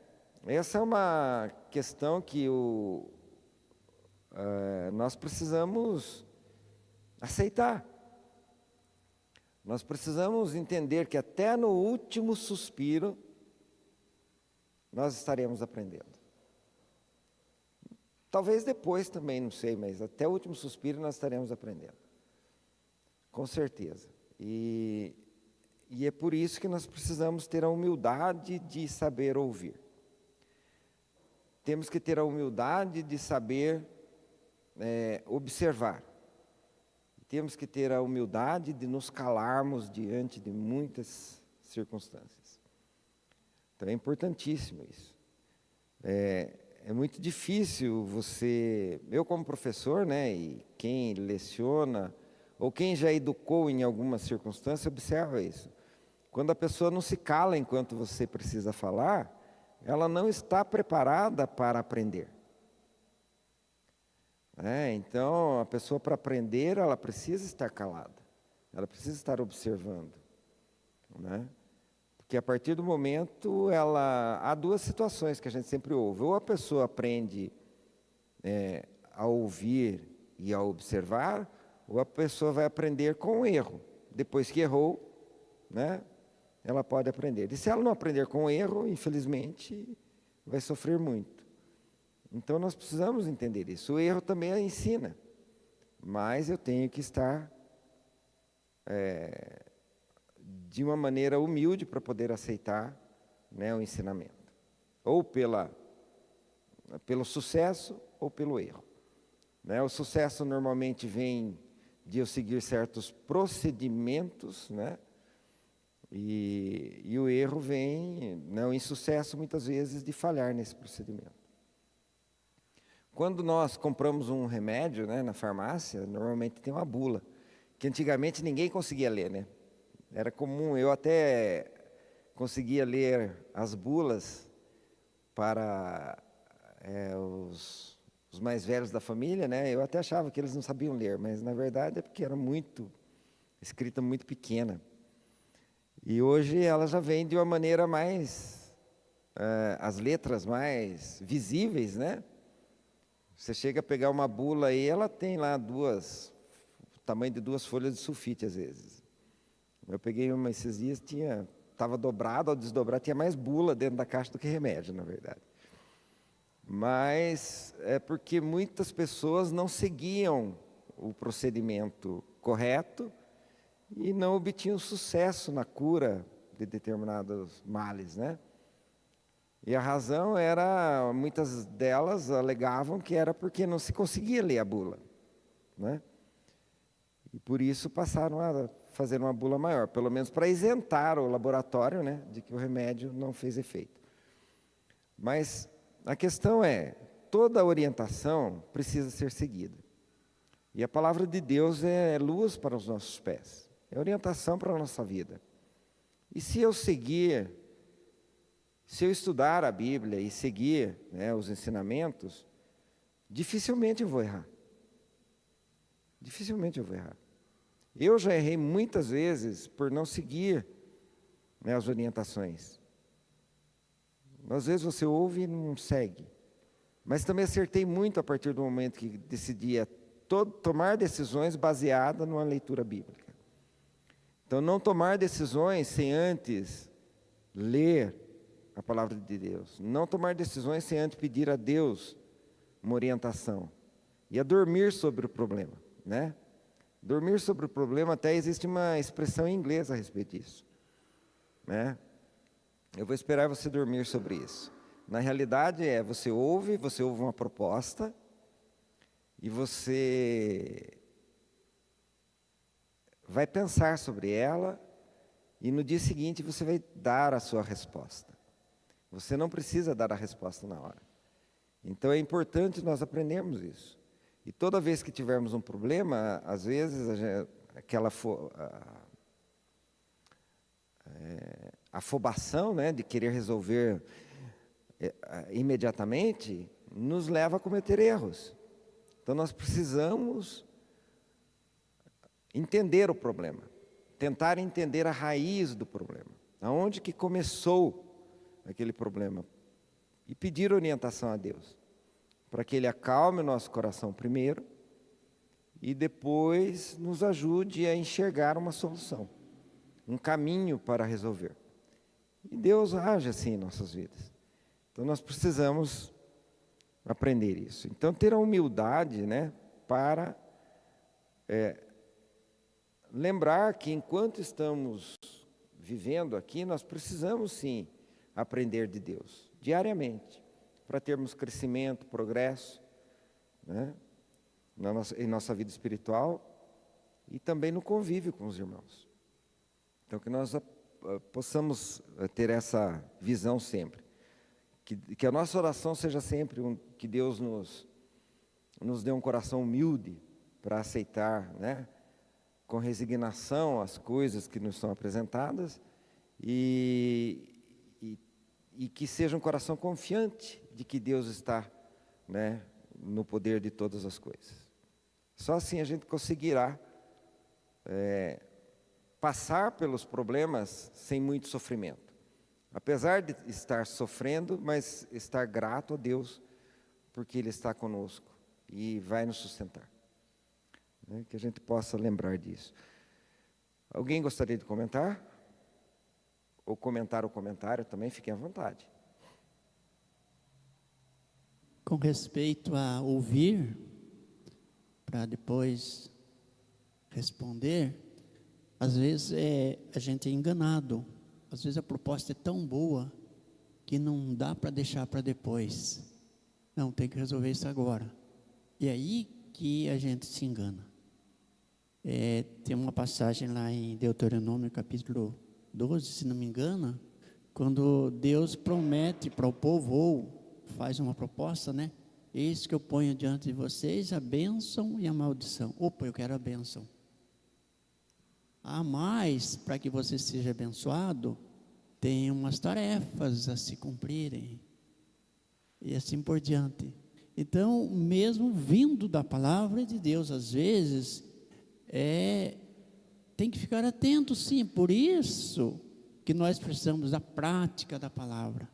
Essa é uma questão que nós precisamos aceitar. Nós precisamos entender que até no último suspiro, nós estaremos aprendendo. Talvez depois também, não sei, mas até o último suspiro nós estaremos aprendendo. Com certeza. E é por isso que nós precisamos ter a humildade de saber ouvir. Temos que ter a humildade de saber observar. Temos que ter a humildade de nos calarmos diante de muitas circunstâncias. Então é importantíssimo isso. É muito difícil eu como professor, né, e quem leciona, ou quem já educou em alguma circunstância, observa isso. Quando a pessoa não se cala enquanto você precisa falar, ela não está preparada para aprender. Então, a pessoa para aprender, ela precisa estar calada, ela precisa estar observando. Né? Porque a partir do momento, há 2 situações que a gente sempre ouve. Ou a pessoa aprende a ouvir e a observar, ou a pessoa vai aprender com o erro. Depois que errou, né, ela pode aprender. E se ela não aprender com o erro, infelizmente, vai sofrer muito. Então, nós precisamos entender isso. O erro também ensina, mas eu tenho que estar de uma maneira humilde para poder aceitar, né, o ensinamento. Ou pelo sucesso ou pelo erro. Né? O sucesso normalmente vem de eu seguir certos procedimentos, né? E o erro vem, né, o insucesso muitas vezes de falhar nesse procedimento. Quando nós compramos um remédio, né, na farmácia, normalmente tem uma bula, que antigamente ninguém conseguia ler, né? Era comum, eu até conseguia ler as bulas para os mais velhos da família, né? Eu até achava que eles não sabiam ler, mas na verdade é porque era escrita muito pequena. E hoje ela já vem de uma maneira mais, as letras mais visíveis, né? Você chega a pegar uma bula aí, ela tem lá o tamanho de 2 folhas de sulfite às vezes. Eu peguei uma esses dias, estava dobrado, ao desdobrar tinha mais bula dentro da caixa do que remédio, na verdade. Mas é porque muitas pessoas não seguiam o procedimento correto e não obtinham sucesso na cura de determinados males, né? E a razão era, muitas delas alegavam que era porque não se conseguia ler a bula, né? E por isso passaram a fazer uma bula maior, pelo menos para isentar o laboratório, né, de que o remédio não fez efeito. Mas a questão é, toda orientação precisa ser seguida. E a palavra de Deus é luz para os nossos pés, é orientação para a nossa vida. E se eu estudar a Bíblia e seguir, né, os ensinamentos, dificilmente eu vou errar. Dificilmente eu vou errar. Eu já errei muitas vezes por não seguir, né, as orientações. Às vezes você ouve e não segue. Mas também acertei muito a partir do momento que decidia tomar decisões baseadas numa leitura bíblica. Então, não tomar decisões sem antes ler a palavra de Deus. Não tomar decisões sem antes pedir a Deus uma orientação. E a dormir sobre o problema, né? Dormir sobre o problema, até existe uma expressão em inglês a respeito disso, né? Eu vou esperar você dormir sobre isso. Na realidade, você ouve uma proposta, e você vai pensar sobre ela, e no dia seguinte você vai dar a sua resposta. Você não precisa dar a resposta na hora. Então é importante nós aprendermos isso. E toda vez que tivermos um problema, às vezes aquela afobação, né, de querer resolver imediatamente, nos leva a cometer erros. Então nós precisamos entender o problema, tentar entender a raiz do problema, aonde que começou aquele problema, e pedir orientação a Deus, para que Ele acalme o nosso coração primeiro, e depois nos ajude a enxergar uma solução, um caminho para resolver. E Deus age assim em nossas vidas. Então nós precisamos aprender isso. Então ter a humildade, né, para lembrar que enquanto estamos vivendo aqui, nós precisamos sim aprender de Deus, diariamente, para termos crescimento, progresso, né, em nossa vida espiritual e também no convívio com os irmãos. Então que nós possamos ter essa visão sempre. Que a nossa oração seja sempre que Deus nos dê um coração humilde para aceitar, né, com resignação as coisas que nos são apresentadas, e que seja um coração confiante de que Deus está, né, no poder de todas as coisas. Só assim a gente conseguirá passar pelos problemas sem muito sofrimento. Apesar de estar sofrendo, mas estar grato a Deus, porque Ele está conosco e vai nos sustentar. Né? Que a gente possa lembrar disso. Alguém gostaria de comentar? Ou comentar o comentário também, fiquem à vontade. Com respeito a ouvir, para depois responder, às vezes a gente é enganado. Às vezes a proposta é tão boa que não dá para deixar para depois. Não, tem que resolver isso agora. E é aí que a gente se engana. Tem uma passagem lá em Deuteronômio, capítulo 12, se não me engano, quando Deus promete para o povo, ou faz uma proposta, né? Eis que eu ponho diante de vocês a bênção e a maldição. Opa, eu quero a bênção. Mas, para que você seja abençoado, tem umas tarefas a se cumprirem, e assim por diante. Então, mesmo vindo da palavra de Deus, às vezes, tem que ficar atento, sim. Por isso que nós precisamos da prática da palavra.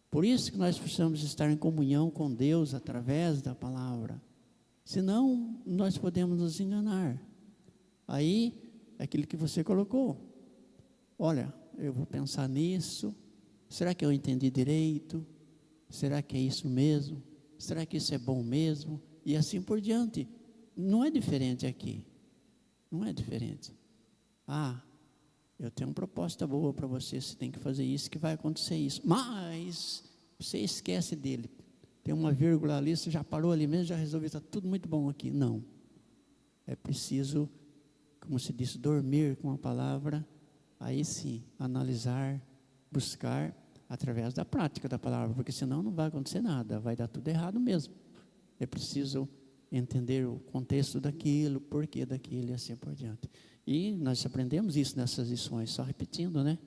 Por isso que nós precisamos estar em comunhão com Deus através da palavra. Senão, nós podemos nos enganar. Aí, aquilo que você colocou. Olha, eu vou pensar nisso. Será que eu entendi direito? Será que é isso mesmo? Será que isso é bom mesmo? E assim por diante. Não é diferente aqui. Não é diferente. Eu tenho uma proposta boa para você. Você tem que fazer isso, que vai acontecer isso. Mas você esquece dele. Tem uma vírgula ali, você já parou ali mesmo, já resolveu, está tudo muito bom aqui. Não. É preciso, como se diz, dormir com a palavra, aí sim, analisar, buscar, através da prática da palavra, porque senão não vai acontecer nada, vai dar tudo errado mesmo. É preciso entender o contexto daquilo, o porquê daquilo e assim por diante. E nós aprendemos isso nessas lições, só repetindo, né?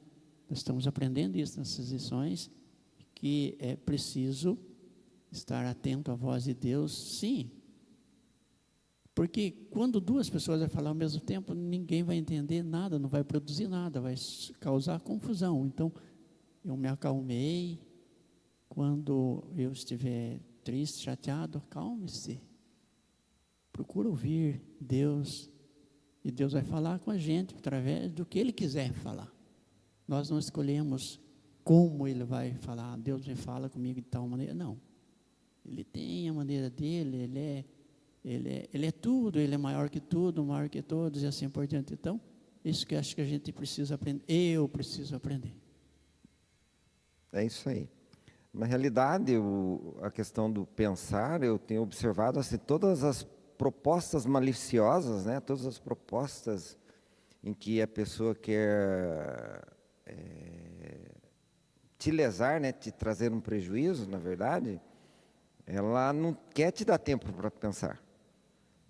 Nós estamos aprendendo isso nessas lições, que é preciso estar atento à voz de Deus, sim. Porque quando duas pessoas vão falar ao mesmo tempo, ninguém vai entender nada, não vai produzir nada, vai causar confusão. Então, eu me acalmei. Quando eu estiver triste, chateado, acalme-se. Procura ouvir Deus. E Deus vai falar com a gente através do que Ele quiser falar. Nós não escolhemos como Ele vai falar. Deus me fala comigo de tal maneira. Não. Ele tem a maneira dele, Ele é tudo, Ele é maior que tudo, maior que todos e assim por diante. Então, isso que eu acho que a gente precisa aprender. Eu preciso aprender. É isso aí. Na realidade, a questão do pensar, eu tenho observado assim, todas as propostas maliciosas, né? Todas as propostas em que a pessoa quer te lesar, né? Te trazer um prejuízo, na verdade, ela não quer te dar tempo para pensar.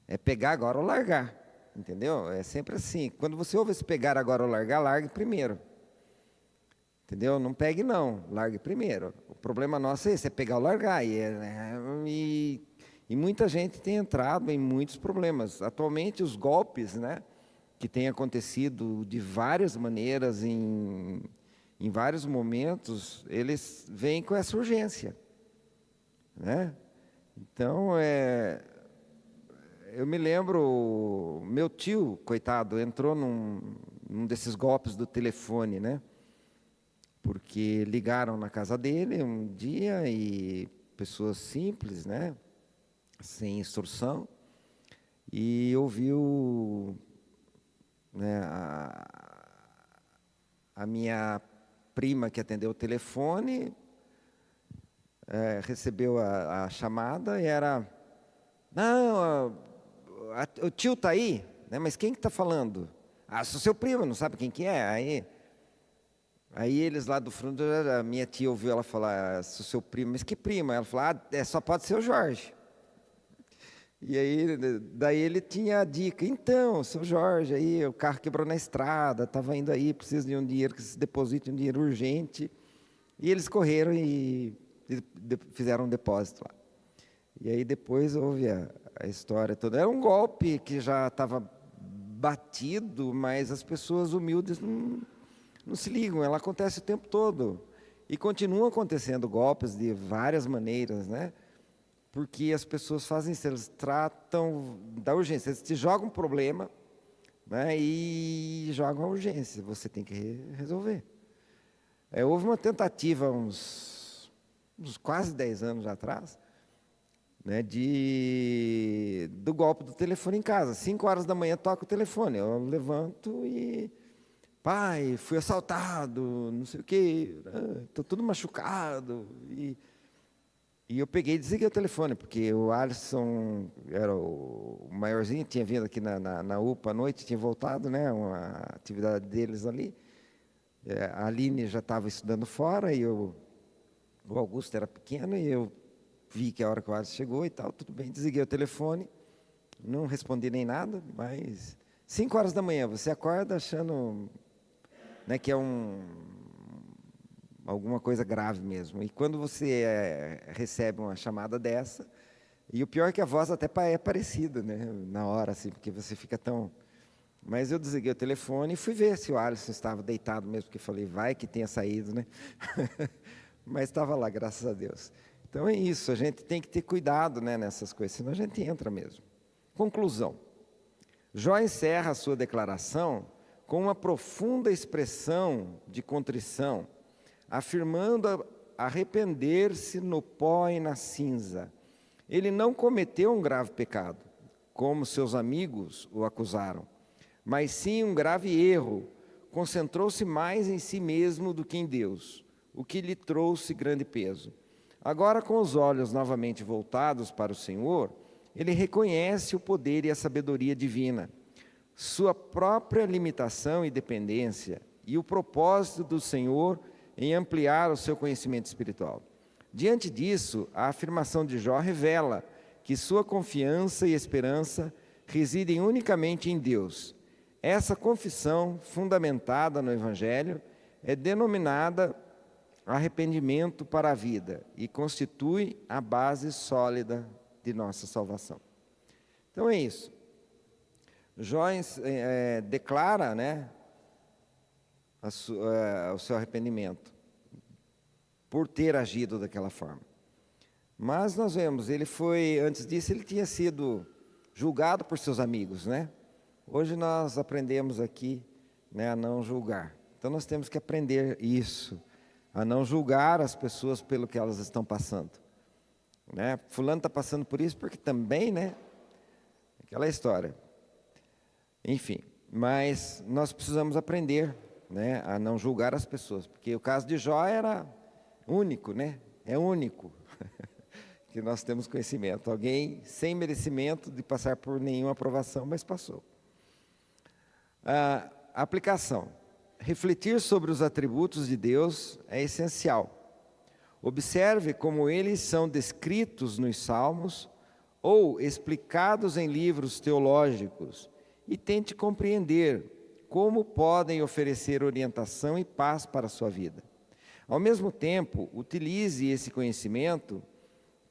É pegar agora ou largar, entendeu? É sempre assim. Quando você ouve esse pegar agora ou largar, largue primeiro. Entendeu? Não pegue não, largue primeiro. O problema nosso é esse, é pegar ou largar. E muita gente tem entrado em muitos problemas. Atualmente os golpes, né, que têm acontecido de várias maneiras, em vários momentos, eles vêm com essa urgência. Né? Então, eu me lembro, meu tio, coitado, entrou num desses golpes do telefone, né? Porque ligaram na casa dele um dia e pessoas simples, né, sem instrução, e ouviu, né, a minha prima que atendeu o telefone, recebeu a chamada e era, não, o tio está aí, né, mas quem que está falando? Ah, sou seu primo, não sabe quem que é? Aí eles lá do fundo, a minha tia ouviu ela falar, sou seu primo, mas que primo? Ela falou, só pode ser o Jorge. E aí, daí ele tinha a dica, então, seu Jorge, aí o carro quebrou na estrada, estava indo aí, precisa de um dinheiro, que se deposite um dinheiro urgente. E eles correram e fizeram um depósito lá. E aí depois houve a história toda. Era um golpe que já estava batido, mas as pessoas humildes não se ligam, ela acontece o tempo todo. E continuam acontecendo golpes de várias maneiras, né? Porque as pessoas fazem isso, eles tratam da urgência. Eles te jogam um problema, né, e jogam a urgência. Você tem que resolver. Houve uma tentativa, uns quase 10 anos atrás, né, do golpe do telefone em casa. 5 horas da manhã toca o telefone. Eu levanto e... Pai, fui assaltado, não sei o quê, estou todo machucado. E eu peguei e desliguei o telefone, porque o Alisson era o maiorzinho, tinha vindo aqui na UPA à noite, tinha voltado, né, uma atividade deles ali. A Aline já estava estudando fora, e o Augusto era pequeno, e eu vi que a hora que o Alisson chegou e tal, tudo bem, desliguei o telefone, não respondi nem nada, mas 5 horas da manhã, você acorda achando... Né, que é alguma coisa grave mesmo. E quando você recebe uma chamada dessa, e o pior é que a voz até é parecida, né, na hora, assim, porque você fica tão... Mas eu desliguei o telefone e fui ver se o Alisson estava deitado mesmo, porque falei, vai que tenha saído, né? Mas estava lá, graças a Deus. Então é isso, a gente tem que ter cuidado, né, nessas coisas, senão a gente entra mesmo. Conclusão. Jó encerra a sua declaração com uma profunda expressão de contrição, afirmando arrepender-se no pó e na cinza. Ele não cometeu um grave pecado, como seus amigos o acusaram, mas sim um grave erro. Concentrou-se mais em si mesmo do que em Deus, o que lhe trouxe grande peso. Agora, com os olhos novamente voltados para o Senhor, ele reconhece o poder e a sabedoria divina, sua própria limitação e dependência e o propósito do Senhor em ampliar o seu conhecimento espiritual. Diante disso, a afirmação de Jó revela que sua confiança e esperança residem unicamente em Deus. Essa confissão, fundamentada no Evangelho, é denominada arrependimento para a vida e constitui a base sólida de nossa salvação. Então é isso. Jó declara, né, o seu arrependimento por ter agido daquela forma. Mas nós vemos, antes disso, ele tinha sido julgado por seus amigos, né? Hoje nós aprendemos aqui, né, a não julgar. Então nós temos que aprender isso, a não julgar as pessoas pelo que elas estão passando. Né? Fulano está passando por isso porque também, né? Aquela história. Enfim, mas nós precisamos aprender, né, a não julgar as pessoas, porque o caso de Jó era único, né? É único que nós temos conhecimento. Alguém sem merecimento de passar por nenhuma aprovação, mas passou. A aplicação. Refletir sobre os atributos de Deus é essencial. Observe como eles são descritos nos Salmos ou explicados em livros teológicos e tente compreender como podem oferecer orientação e paz para a sua vida. Ao mesmo tempo, utilize esse conhecimento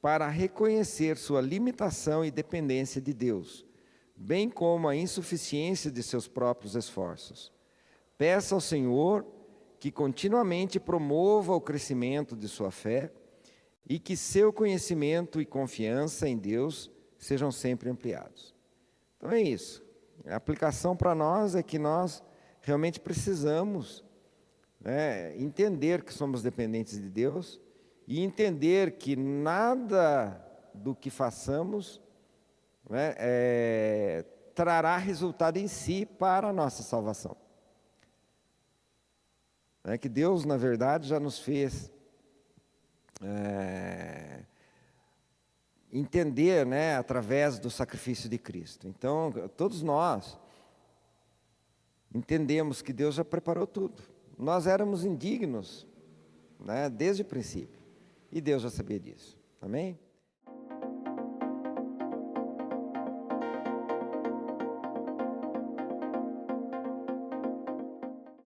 para reconhecer sua limitação e dependência de Deus, bem como a insuficiência de seus próprios esforços. Peça ao Senhor que continuamente promova o crescimento de sua fé e que seu conhecimento e confiança em Deus sejam sempre ampliados. Então é isso. A aplicação para nós é que nós realmente precisamos, né, entender que somos dependentes de Deus e entender que nada do que façamos, né, trará resultado em si para a nossa salvação. É que Deus, na verdade, já nos fez entender, né, através do sacrifício de Cristo. Então, todos nós entendemos que Deus já preparou tudo. Nós éramos indignos, né, desde o princípio, e Deus já sabia disso. Amém?